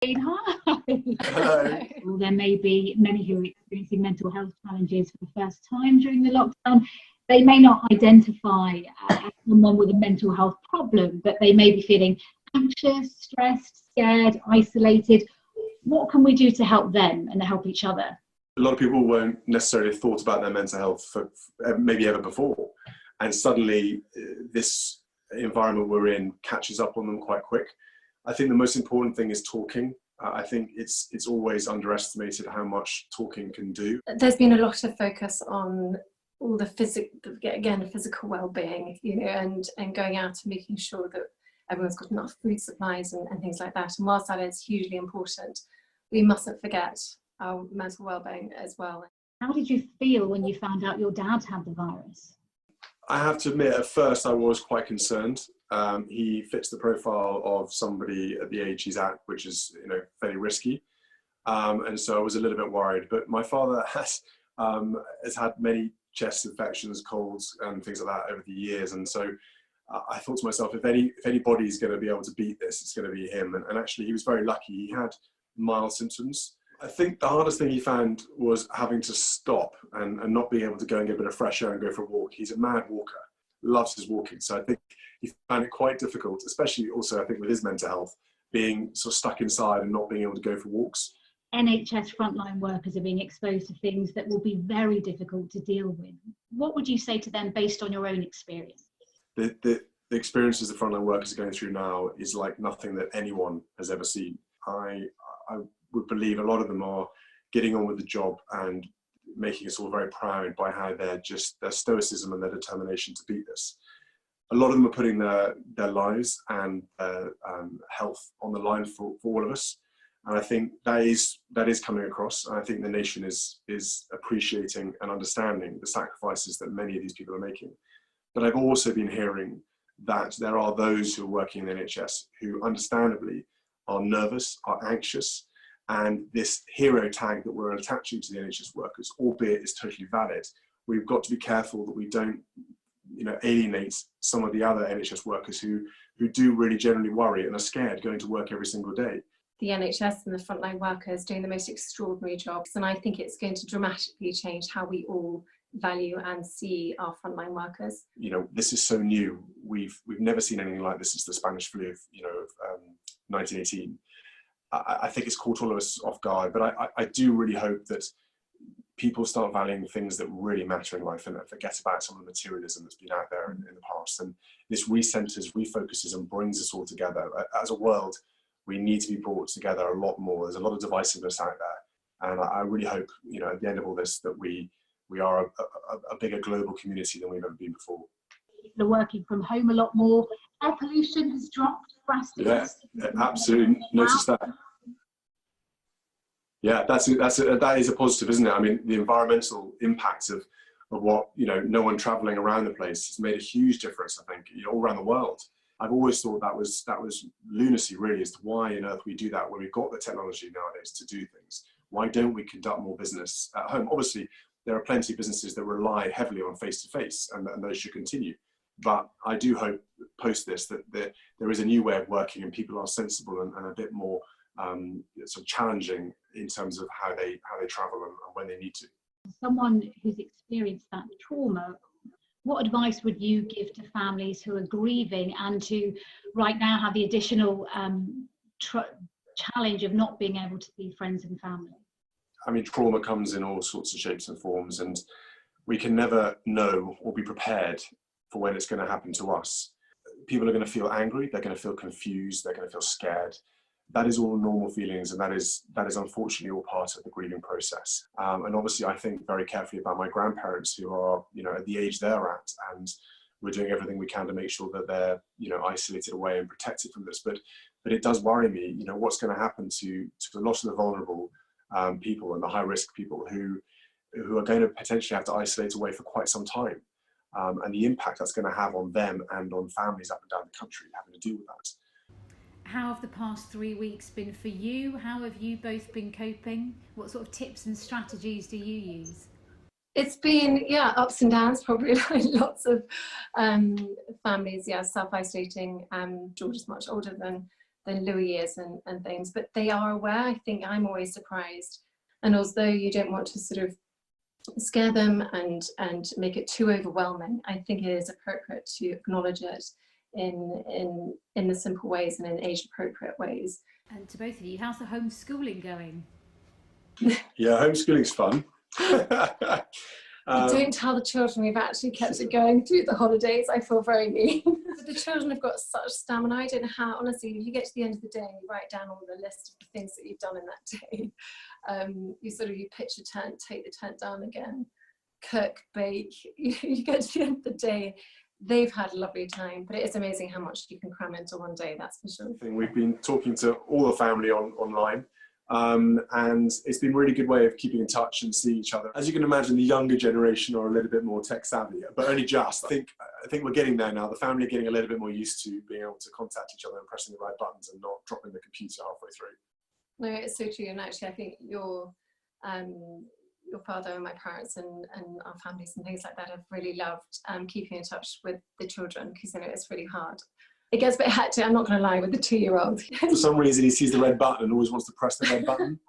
Jane, hi. Hello. Well, there may be many who are experiencing mental health challenges for the first time during the lockdown. They may not identify as someone with a mental health problem, but they may be feeling anxious, stressed, scared, isolated. What can we do to help them and help each other? A lot of people won't necessarily have thought about their mental health for maybe ever before. And suddenly this environment we're in catches up on them quite quick. I think the most important thing is talking. I think it's always underestimated how much talking can do. There's been a lot of focus on all the physical well-being, and going out and making sure that everyone's got enough food supplies and things like that. And whilst that is hugely important, we mustn't forget our mental well-being as well. How did you feel when you found out your dad had the virus? I have to admit, at first I was quite concerned. He fits the profile of somebody at the age he's at, which is fairly risky. And so I was a little bit worried. But my father has had many chest infections, colds and things like that over the years. And so I thought to myself, if anybody's going to be able to beat this, it's going to be him. And actually he was very lucky. He had mild symptoms. I think the hardest thing he found was having to stop and not being able to go and get a bit of fresh air and go for a walk. He's a mad walker, loves his walking. So I think he found it quite difficult, especially also I think with his mental health, being sort of stuck inside and not being able to go for walks. NHS frontline workers are being exposed to things that will be very difficult to deal with. What would you say to them based on your own experience? The experiences the frontline workers are going through now is like nothing that anyone has ever seen. I would believe a lot of them are getting on with the job and making us all very proud by how their stoicism and their determination to beat this. A lot of them are putting their lives and their health on the line for all of us. And I think that is coming across. And I think the nation is appreciating and understanding the sacrifices that many of these people are making. But I've also been hearing that there are those who are working in the NHS who understandably are nervous, are anxious, and this hero tag that we're attaching to the NHS workers, albeit is totally valid, we've got to be careful that we don't alienate some of the other NHS workers who do really generally worry and are scared going to work every single day. The NHS and the frontline workers doing the most extraordinary jobs, and I think it's going to dramatically change how we all value and see our frontline workers. This is so new. We've never seen anything like this since the Spanish flu of 1918. I think it's caught all of us off guard, but I do really hope that people start valuing things that really matter in life and forget about some of the materialism that's been out there in the past. And this recenters, refocuses and brings us all together. As a world, we need to be brought together a lot more. There's a lot of divisiveness out there. And I really hope, at the end of all this, that we are a bigger global community than we've ever been before. People are working from home a lot more. Air pollution has dropped drastically. Yeah, absolutely. Notice that. Yeah, that is a positive, isn't it? I mean, the environmental impact of what, no one traveling around the place has made a huge difference, I think, all around the world. I've always thought that was lunacy, really, as to why on earth we do that when we've got the technology nowadays to do things. Why don't we conduct more business at home? Obviously, there are plenty of businesses that rely heavily on face-to-face, and those should continue. But I do hope, post this, that there is a new way of working and people are sensible and a bit more sort of challenging in terms of how they travel and when they need to. Someone who's experienced that trauma, what advice would you give to families who are grieving and who right now have the additional challenge of not being able to be friends and family? I mean, trauma comes in all sorts of shapes and forms, and we can never know or be prepared for when it's going to happen to us. People are going to feel angry, they're going to feel confused, they're going to feel scared. That is all normal feelings, and that is unfortunately all part of the grieving process. And obviously I think very carefully about my grandparents who are, at the age they're at, and we're doing everything we can to make sure that they're, isolated away and protected from this. But it does worry me, what's going to happen to a lot of the vulnerable people and the high-risk people who are going to potentially have to isolate away for quite some time. And the impact that's going to have on them and on families up and down the country having to deal with that. How have the past 3 weeks been for you? How have you both been coping? What sort of tips and strategies do you use? It's been, ups and downs, probably like lots of families, self-isolating. George is much older than Louis is and things, but they are aware. I think I'm always surprised. And although you don't want to sort of scare them and make it too overwhelming, I think it is appropriate to acknowledge it in the simple ways and in age appropriate ways. And to both of you, how's the homeschooling going? Yeah, homeschooling's fun. Don't tell the children we've actually kept it going through the holidays. I feel very mean. But the children have got such stamina. I don't know how, honestly, if you get to the end of the day and you write down all the list of the things that you've done in that day, you pitch a tent, take the tent down again, cook, bake. You get to the end of the day, they've had a lovely time, but it is amazing how much you can cram into one day, that's for sure. We've been talking to all the family online. And it's been a really good way of keeping in touch and seeing each other. As you can imagine, the younger generation are a little bit more tech savvy, but only just. I think we're getting there now. The family are getting a little bit more used to being able to contact each other and pressing the right buttons and not dropping the computer halfway through. No, it's so true. And actually, I think your father and my parents and our families and things like that have really loved keeping in touch with the children, because it's really hard. It gets a bit hectic, I'm not going to lie, with the 2-year-old. For some reason, he sees the red button and always wants to press the red button.